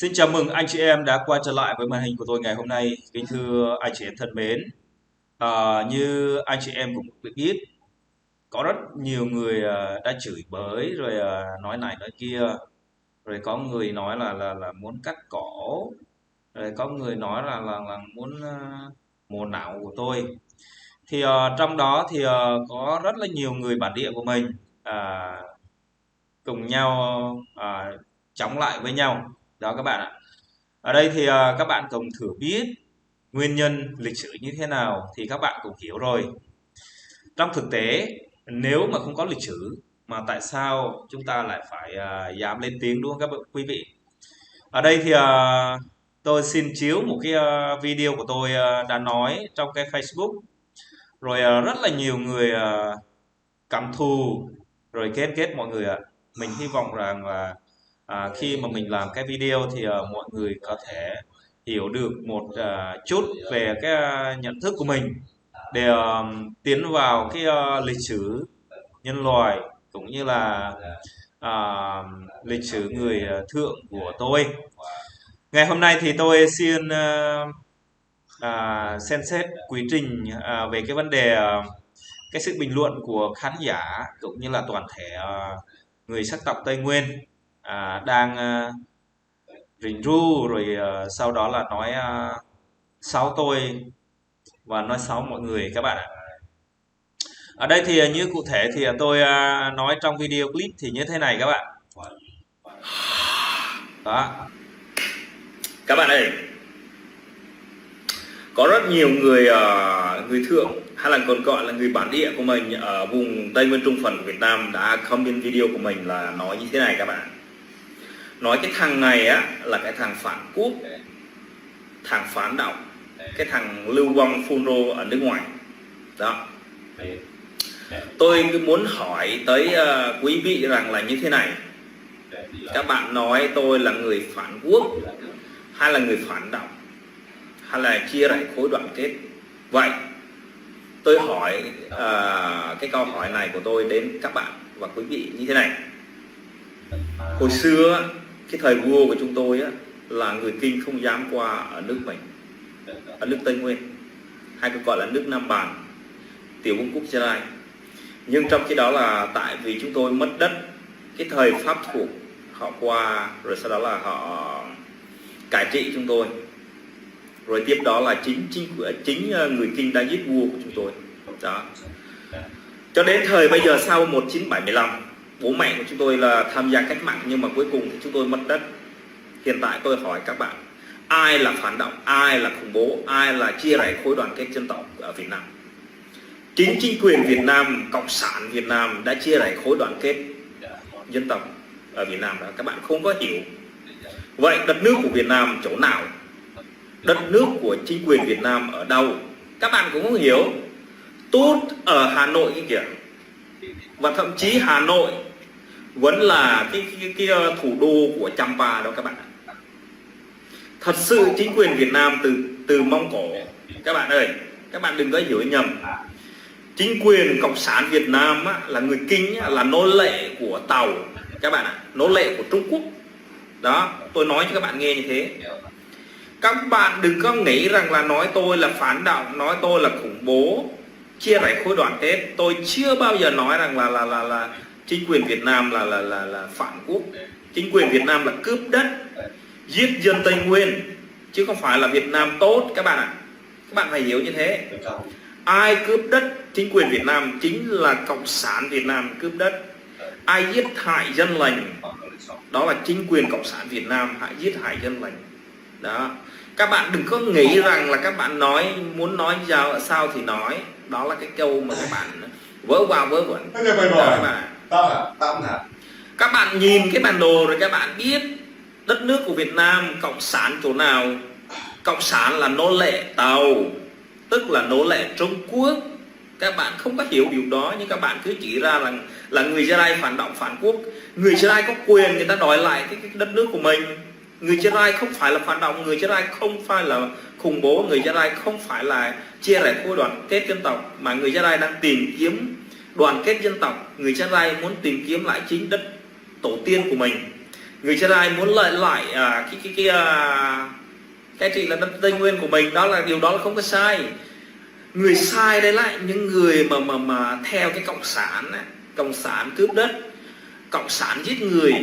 Xin chào mừng anh chị em đã quay trở lại với màn hình của tôi ngày hôm nay. Kính thưa anh chị em thân mến, như anh chị em cũng biết, có rất nhiều người đã chửi bới rồi nói này nói kia, rồi có người nói là muốn cắt cổ, rồi có người nói là muốn mổ não của tôi. Thì trong đó thì có rất là nhiều người bản địa của mình à, cùng nhau chống lại với nhau. Đó các bạn ạ. Ở đây thì các bạn cùng thử biết nguyên nhân lịch sử như thế nào thì các bạn cũng hiểu rồi. Trong thực tế, nếu mà không có lịch sử mà tại sao chúng ta lại phải dám lên tiếng, đúng không các quý vị? Ở đây thì tôi xin chiếu một cái video của tôi đã nói trong cái Facebook, rồi rất là nhiều người căm thù, rồi kết kết mọi người ạ. Mình hy vọng rằng là khi mà mình làm cái video thì mọi người có thể hiểu được một chút về cái nhận thức của mình để tiến vào cái lịch sử nhân loại, cũng như là à, lịch sử người thượng của tôi. Ngày hôm nay thì tôi xin xem xét quy trình về cái vấn đề cái sự bình luận của khán giả cũng như là toàn thể người sắc tộc Tây Nguyên đang rình ru, rồi sau đó là nói xấu tôi và nói xấu mọi người các bạn ạ. Ở đây thì như cụ thể thì tôi nói trong video clip thì như thế này các bạn. Đó. Các bạn ơi, có rất nhiều người người thượng hay là còn gọi là người bản địa của mình ở vùng Tây Nguyên Trung Phần của Việt Nam đã comment video của mình là nói như thế này các bạn. Nói cái thằng này á là cái thằng phản quốc, thằng phản động, cái thằng lưu vong phun rô ở nước ngoài. Đó. Tôi muốn hỏi tới quý vị rằng là như thế này. Các bạn nói tôi là người phản quốc hay là người phản động, hay là chia rẽ khối đoàn kết? Vậy tôi hỏi cái câu hỏi này của tôi đến các bạn và quý vị như thế này. Hồi xưa cái thời vua của chúng tôi là người Kinh không dám qua ở nước mình, ở nước Tây Nguyên, hay còn gọi là nước Nam Bàn, tiểu vương quốc Gia Lai. Nhưng trong khi đó là tại vì chúng tôi mất đất, cái thời Pháp thuộc họ qua, rồi sau đó là họ cai trị chúng tôi, rồi tiếp đó là chính người Kinh đã giết vua của chúng tôi. Đó. Cho đến thời bây giờ sau 1975, bố mẹ của chúng tôi là tham gia cách mạng, nhưng mà cuối cùng thì chúng tôi mất đất. Hiện tại tôi hỏi các bạn, ai là phản động, ai là khủng bố, ai là chia rẽ khối đoàn kết dân tộc ở Việt Nam? Chính quyền Việt Nam, Cộng sản Việt Nam đã chia rẽ khối đoàn kết dân tộc ở Việt Nam đó. Các bạn không có hiểu. Vậy đất nước của Việt Nam chỗ nào? Đất nước của chính quyền Việt Nam ở đâu? Các bạn cũng không hiểu. Tốt ở Hà Nội kia kìa. Và thậm chí Hà Nội vẫn là cái thủ đô của Champa đó các bạn. Thật sự chính quyền Việt Nam từ Mông Cổ. Các bạn ơi, các bạn đừng có hiểu nhầm. Chính quyền Cộng sản Việt Nam là người Kinh, là nô lệ của Tàu. Các bạn ạ, nô lệ của Trung Quốc. Đó, tôi nói cho các bạn nghe như thế. Các bạn đừng có nghĩ rằng là nói tôi là phản động, nói tôi là khủng bố, chia rẽ khối đoàn kết. Tôi chưa bao giờ nói rằng là chính quyền Việt Nam là phản quốc. Chính quyền Việt Nam là cướp đất, giết dân Tây Nguyên, chứ không phải là Việt Nam tốt các bạn ạ. Các bạn phải hiểu như thế. Ai cướp đất chính quyền Việt Nam? Chính là Cộng sản Việt Nam cướp đất. Ai giết hại dân lành? Đó là chính quyền Cộng sản Việt Nam giết hại dân lành. Đó. Các bạn đừng có nghĩ rằng là các bạn nói muốn nói sao thì nói. Đó là cái câu mà các bạn vớ vào vớ vẩn. Các bạn nhìn cái bản đồ rồi các bạn biết đất nước của Việt Nam Cộng sản chỗ nào? Cộng sản là nô lệ Tàu, tức là nô lệ Trung Quốc. Các bạn không có hiểu điều đó, nhưng các bạn cứ chỉ ra là người Gia Lai phản động phản quốc. Người Gia Lai có quyền người ta đòi lại cái đất nước của mình. Người Gia Lai không phải là phản động, người Gia Lai không phải là khủng bố, người Gia Lai không phải là chia rẽ khối đoàn kết dân tộc, mà người Gia Lai đang tìm kiếm đoàn kết dân tộc. Người Gia Lai muốn tìm kiếm lại chính đất tổ tiên của mình. Người Gia Rai muốn lợi lại cái trị là đất Tây Nguyên của mình, đó là điều đó là không có sai. Người sai đây lại những người mà theo cái cộng sản ấy. Cộng sản cướp đất, cộng sản giết người,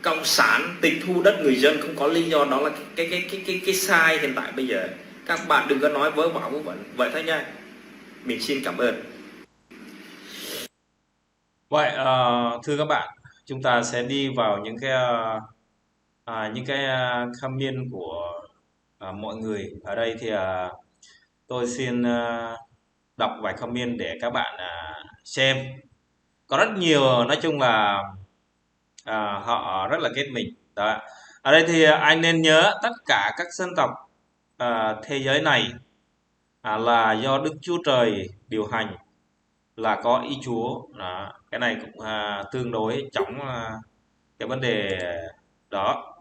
cộng sản tịch thu đất người dân không có lý do, đó là cái sai hiện tại bây giờ. Các bạn đừng có nói vớ vẩn vậy thôi nha. Mình xin cảm ơn. Vậy thưa các bạn, chúng ta sẽ đi vào những cái comment của mọi người. Ở đây thì tôi xin đọc vài comment để các bạn xem. Có rất nhiều, nói chung là họ rất là kết mình. Đó. Ở đây thì anh nên nhớ tất cả các dân tộc thế giới này là do Đức Chúa Trời điều hành, là có ý Chúa. Đó. Cái này cũng tương đối chống cái vấn đề đó.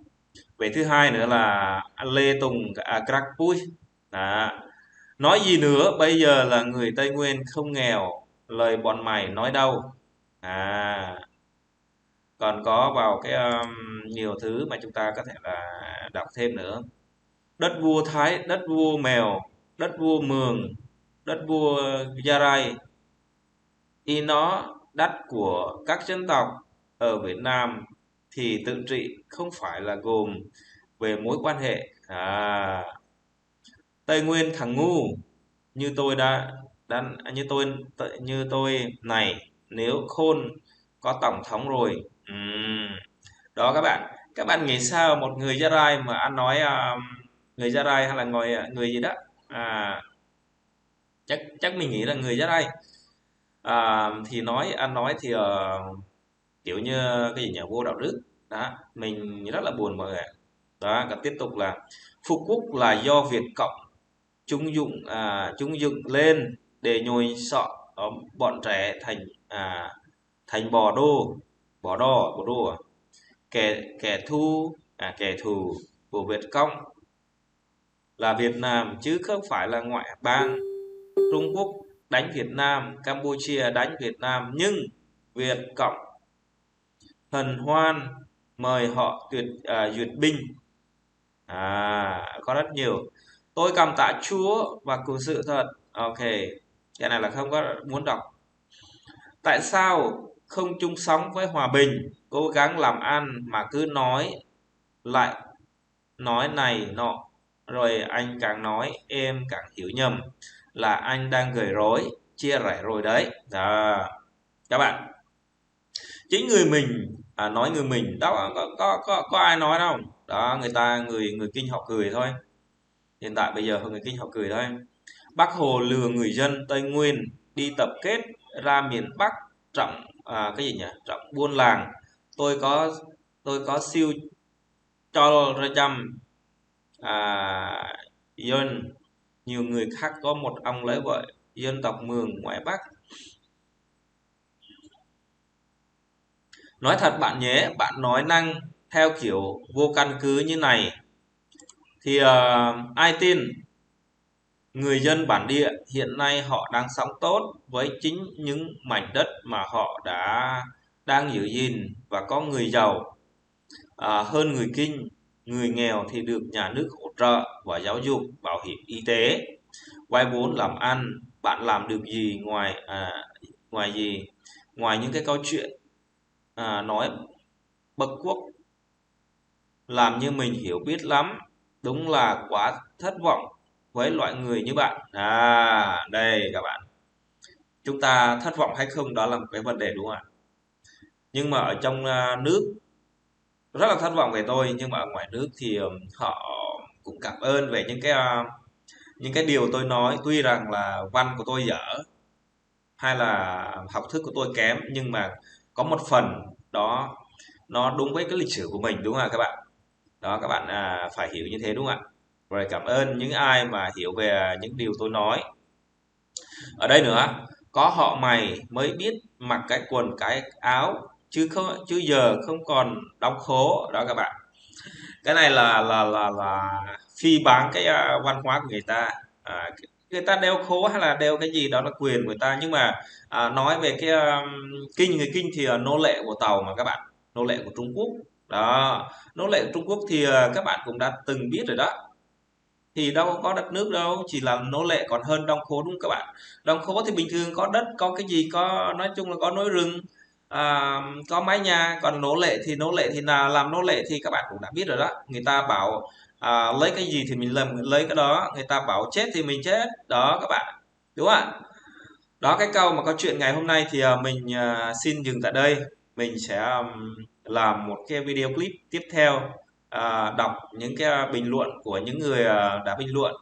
Về thứ hai nữa là Lê Tùng Crackpui. Nói gì nữa, bây giờ là người Tây Nguyên không nghèo, lời bọn mày nói đâu. Còn có vào cái nhiều thứ mà chúng ta có thể là đọc thêm nữa. Đất vua Thái, đất vua Mèo, đất vua Mường, đất vua Gia Rai, y nó đất của các dân tộc ở Việt Nam thì tự trị không phải là gồm về mối quan hệ. Tây Nguyên thằng ngu như tôi như tôi này, nếu khôn có tổng thống rồi. Đó các bạn nghĩ sao một người Gia Rai mà anh nói người Gia Rai hay là người gì đó, chắc mình nghĩ là người Gia Rai, thì anh nói thì kiểu như cái gì nhỉ, vô đạo đức đó, mình rất là buồn mọi người. Đó, và tiếp tục là Phục Quốc là do Việt Cộng chúng dựng lên để nhồi sọ bọn trẻ thành bò đô kẻ thù của Việt Cộng là Việt Nam chứ không phải là ngoại bang. Trung Quốc đánh Việt Nam, Campuchia đánh Việt Nam, nhưng Việt Cộng hân hoan mời họ duyệt binh. Có rất nhiều. Tôi cảm tạ Chúa và của sự thật. Ok, cái này là không có muốn đọc. Tại sao không chung sống với hòa bình, cố gắng làm ăn mà cứ nói này nọ, rồi anh càng nói em càng hiểu nhầm là anh đang gây rối, chia rẽ rồi đấy. Đó. Các bạn, chính người mình nói người mình đó, có ai nói đâu. Đó, người Kinh họ cười thôi. Hiện tại bây giờ người Kinh họ cười thôi. Bác Hồ lừa người dân Tây Nguyên đi tập kết ra miền Bắc trọng cái gì nhỉ? Trọng buôn làng. Tôi có siêu cho ra trăm dân, nhiều người khác có một ông lấy vợ dân tộc Mường ngoài Bắc. Nói thật bạn nhé, bạn nói năng theo kiểu vô căn cứ như này thì ai tin? Người dân bản địa hiện nay họ đang sống tốt với chính những mảnh đất mà họ đang giữ gìn, và có người giàu hơn người Kinh, người nghèo thì được nhà nước hỗ trợ và giáo dục, bảo hiểm y tế, vay vốn làm ăn. Bạn làm được gì ngoài những cái câu chuyện nói bậc quốc, làm như mình hiểu biết lắm. Đúng là quá thất vọng với loại người như bạn. Đây các bạn, chúng ta thất vọng hay không đó là một cái vấn đề, đúng không ạ? Nhưng mà ở trong nước rất là thất vọng về tôi, nhưng mà ở ngoài nước thì họ cũng cảm ơn về những cái điều tôi nói. Tuy rằng là văn của tôi dở hay là học thức của tôi kém, nhưng mà có một phần đó nó đúng với cái lịch sử của mình, đúng không ạ các bạn? Đó, các bạn phải hiểu như thế, đúng không ạ? Rồi cảm ơn những ai mà hiểu về những điều tôi nói. Ở đây nữa, có họ mày mới biết mặc cái quần cái áo, chứ giờ không còn đóng khố. Đó các bạn, cái này là phi bán cái văn hóa của người ta. Người ta đeo khố hay là đeo cái gì đó là quyền của người ta, nhưng mà nói về cái người Kinh thì nô lệ của Tàu mà các bạn, nô lệ của Trung Quốc. Đó, nô lệ Trung Quốc thì các bạn cũng đã từng biết rồi đó. Thì đâu có đất nước đâu, chỉ là nô lệ còn hơn Đông Khố đúng không các bạn? Đông Khố thì bình thường có đất, có cái gì, có nói chung là có núi rừng, có mái nhà. Còn nô lệ thì là làm nô lệ thì các bạn cũng đã biết rồi đó. Người ta bảo lấy cái gì thì mình làm lấy cái đó, người ta bảo chết thì mình chết. Đó các bạn, đúng không ạ? Đó, cái câu mà câu chuyện ngày hôm nay thì mình xin dừng tại đây. Mình sẽ làm một cái video clip tiếp theo, đọc những cái bình luận của những người đã bình luận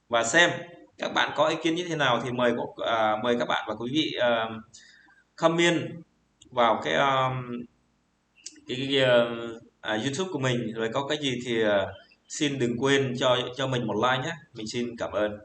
và xem các bạn có ý kiến như thế nào thì mời các bạn và quý vị comment vào cái YouTube của mình. Rồi có cái gì thì xin đừng quên cho mình một like nhé. Mình xin cảm ơn.